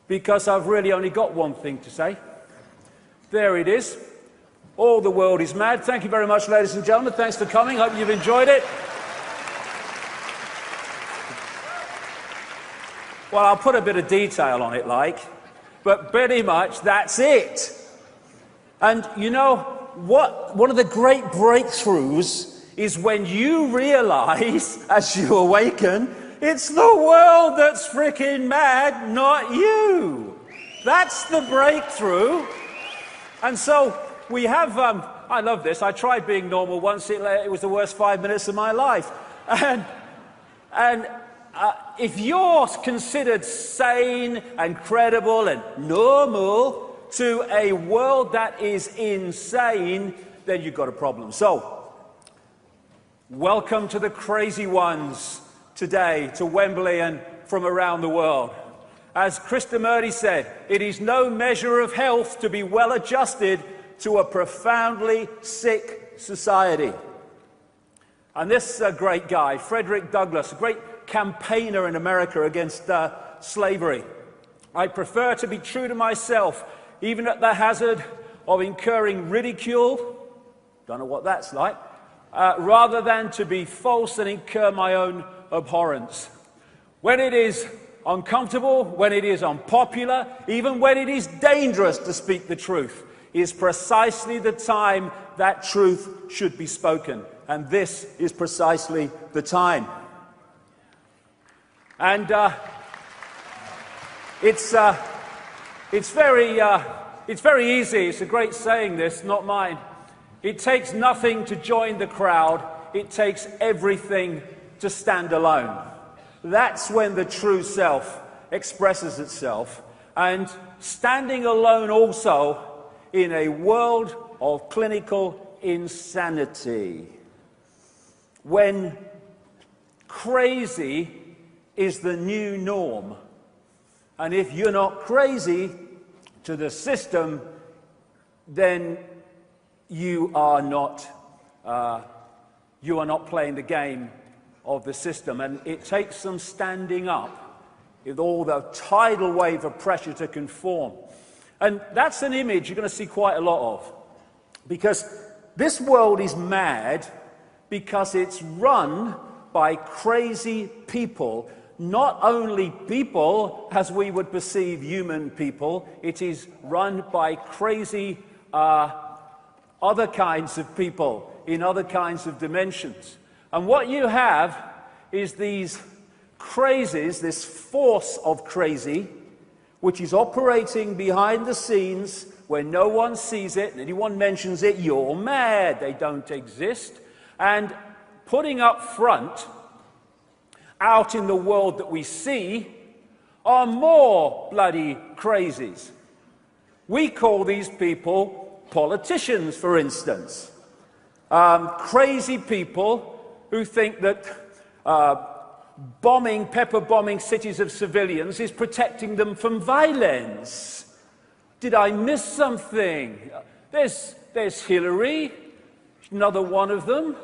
because I've really only got one thing to say. There it is. All the world is mad. Thank you very much, ladies and gentlemen. Thanks for coming. Hope you've enjoyed it. Well, I'll put a bit of detail on it, but pretty much that's it. And you know what? One of the great breakthroughs is when you realize, as you awaken, it's the world that's freaking mad, not you. That's the breakthrough. And so we have, I love this. I tried being normal once. It was the worst 5 minutes of my life. And if you're considered sane and credible and normal to a world that is insane, then you've got a problem. So, welcome to the crazy ones today, to Wembley and from around the world. As Krishnamurti said, it is no measure of health to be well adjusted to a profoundly sick society. And this great guy, Frederick Douglass, a great campaigner in America against slavery. I prefer to be true to myself, even at the hazard of incurring ridicule, don't know what that's like, rather than to be false and incur my own abhorrence. When it is uncomfortable, when it is unpopular, even when it is dangerous to speak the truth, is precisely the time that truth should be spoken. And this is precisely the time. And it's very easy. It's a great saying, this, not mine. It takes nothing to join the crowd. It takes everything to stand alone. That's when the true self expresses itself. And standing alone also in a world of clinical insanity. When crazy is the new norm. And if you're not crazy to the system, then you are not playing the game of the system. And it takes some standing up with all the tidal wave of pressure to conform. And that's an image you're going to see quite a lot of. Because this world is mad because it's run by crazy people. Not only people, as we would perceive human people, it is run by crazy other kinds of people in other kinds of dimensions. And what you have is these crazies, this force of crazy, which is operating behind the scenes where no one sees it, and anyone mentions it, you're mad, they don't exist, and putting up front, out in the world that we see, are more bloody crazies. We call these people politicians, for instance. Crazy people who think that pepper bombing cities of civilians is protecting them from violence. Did I miss something? There's Hillary, another one of them,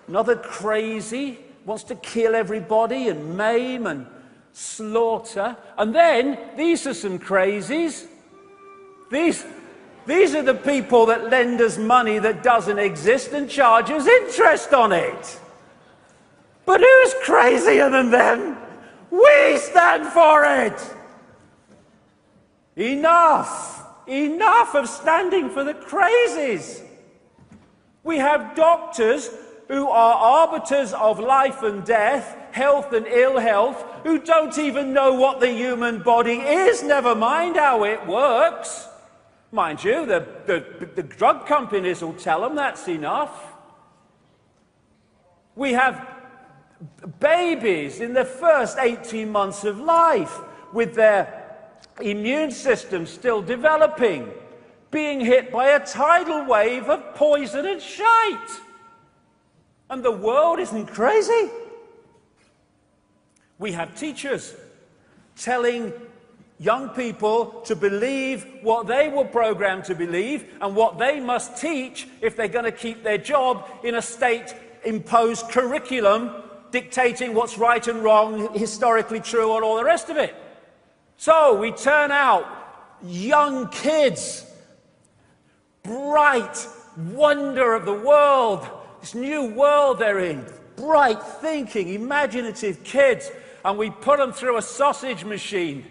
another crazy, wants to kill everybody and maim and slaughter. And then, these are some crazies. These are the people that lend us money that doesn't exist and charge us interest on it. But who's crazier than them? We stand for it! Enough! Enough of standing for the crazies! We have doctors who are arbiters of life and death, health and ill health, who don't even know what the human body is, never mind how it works. Mind you, the drug companies will tell them that's enough. We have babies in the first 18 months of life with their immune system still developing, being hit by a tidal wave of poison and shite. And the world isn't crazy. We have teachers telling young people to believe what they were programmed to believe and what they must teach if they're going to keep their job in a state-imposed curriculum dictating what's right and wrong, historically true, and all the rest of it. So we turn out young kids, bright wonder of the world, this new world they're in, bright thinking, imaginative kids, and we put them through a sausage machine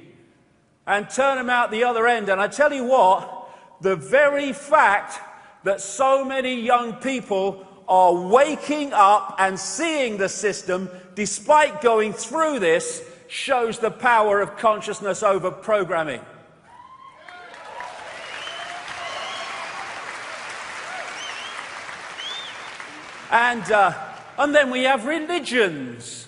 and turn them out the other end. And I tell you what, the very fact that so many young people are waking up and seeing the system despite going through this shows the power of consciousness over programming. And then we have religions.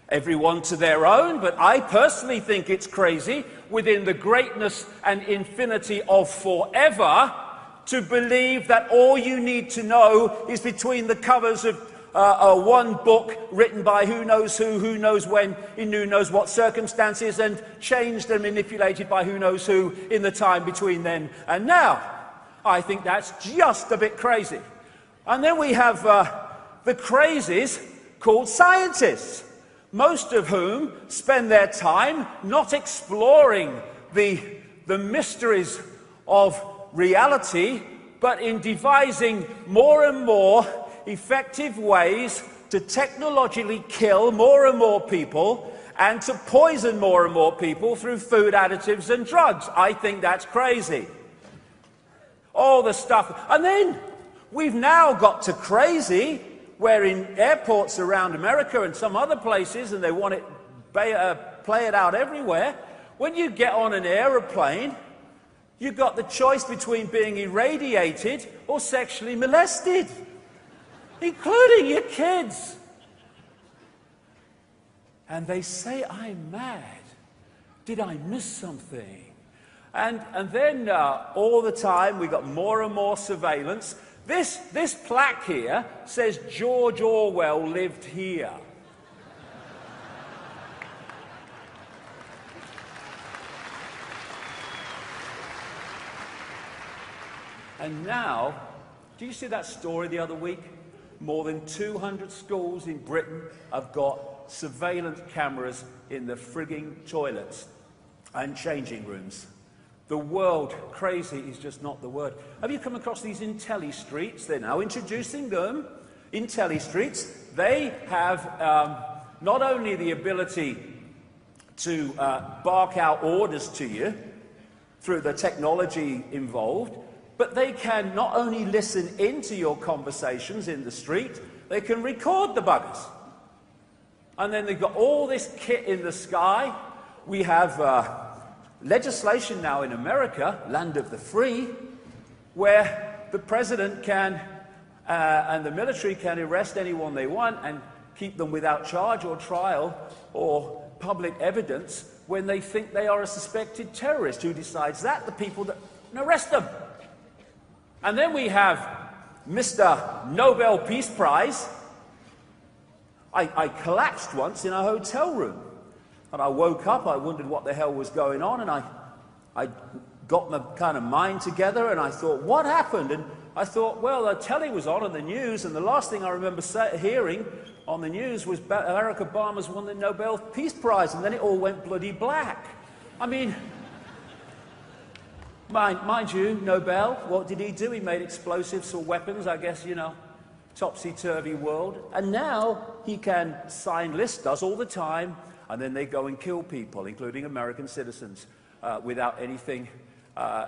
Everyone to their own, but I personally think it's crazy, within the greatness and infinity of forever, to believe that all you need to know is between the covers of one book written by who knows when, in who knows what circumstances, and changed and manipulated by who knows who in the time between then and now. I think that's just a bit crazy. And then we have the crazies called scientists, most of whom spend their time not exploring the mysteries of reality, but in devising more and more effective ways to technologically kill more and more people and to poison more and more people through food additives and drugs. I think that's crazy. All the stuff. And then we've now got to crazy, where in airports around America and some other places, and they want it play it out everywhere, when you get on an aeroplane, you've got the choice between being irradiated or sexually molested, including your kids. And they say, I'm mad. Did I miss something? And then all the time we got more and more surveillance. This plaque here says George Orwell lived here. And now, do you see that story the other week? More than 200 schools in Britain have got surveillance cameras in the frigging toilets and changing rooms. The world, crazy is just not the word. Have you come across these Intelli streets? They're now introducing them. Intelli streets, they have not only the ability to bark out orders to you through the technology involved, but they can not only listen into your conversations in the street, they can record the buggers. And then they've got all this kit in the sky. We have legislation now in America, land of the free, where the president can and the military can arrest anyone they want and keep them without charge or trial or public evidence when they think they are a suspected terrorist. Who decides that? The people that arrest them. And then we have Mr. Nobel Peace Prize. I collapsed once in a hotel room. And I woke up, I wondered what the hell was going on, and I got my kind of mind together, and I thought, what happened? And I thought, well, the telly was on the news, and the last thing I remember hearing on the news was Barack Obama's won the Nobel Peace Prize, and then it all went bloody black. I mean, mind you, Nobel, what did he do? He made explosives or weapons, I guess, you know, topsy-turvy world. And now he can sign lists, does all the time, and then they go and kill people, including American citizens, without anything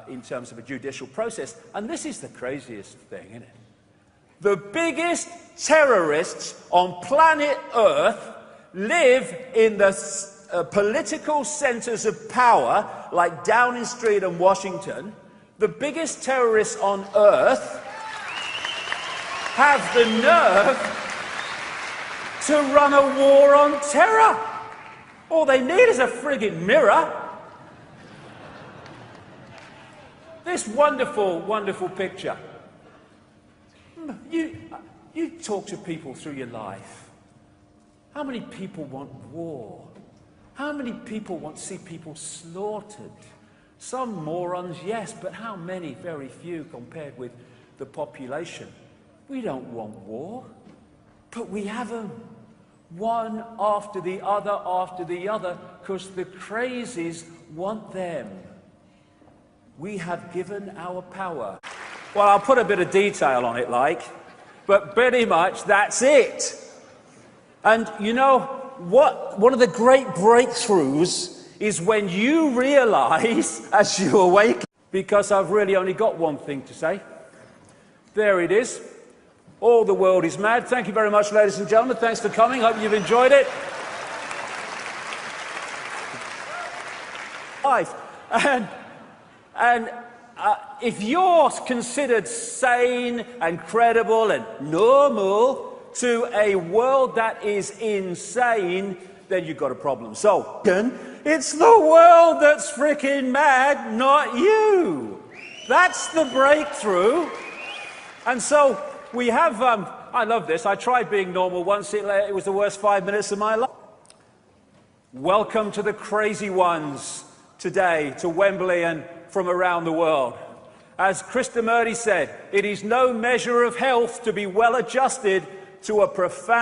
in terms of a judicial process. And this is the craziest thing, isn't it? The biggest terrorists on planet Earth live in the political centers of power, like Downing Street and Washington. The biggest terrorists on Earth have the nerve to run a war on terror. All they need is a friggin' mirror. This wonderful, wonderful picture. You talk to people through your life. How many people want war? How many people want to see people slaughtered? Some morons, yes, but how many? Very few compared with the population. We don't want war, but we have them. One after the other, because the crazies want them. We have given our power. Well, I'll put a bit of detail on it, but pretty much that's it. And you know what? One of the great breakthroughs is when you realize as you awaken, because I've really only got one thing to say. There it is. All the world is mad. Thank you very much, ladies and gentlemen. Thanks for coming. Hope you've enjoyed it. Life. And if you're considered sane and credible and normal to a world that is insane, then you've got a problem. So, it's the world that's freaking mad, not you. That's the breakthrough. And so we have, I love this. I tried being normal once. It was the worst 5 minutes of my life. Welcome to the crazy ones today, to Wembley and from around the world. As Krishnamurti said, it is no measure of health to be well adjusted to a profound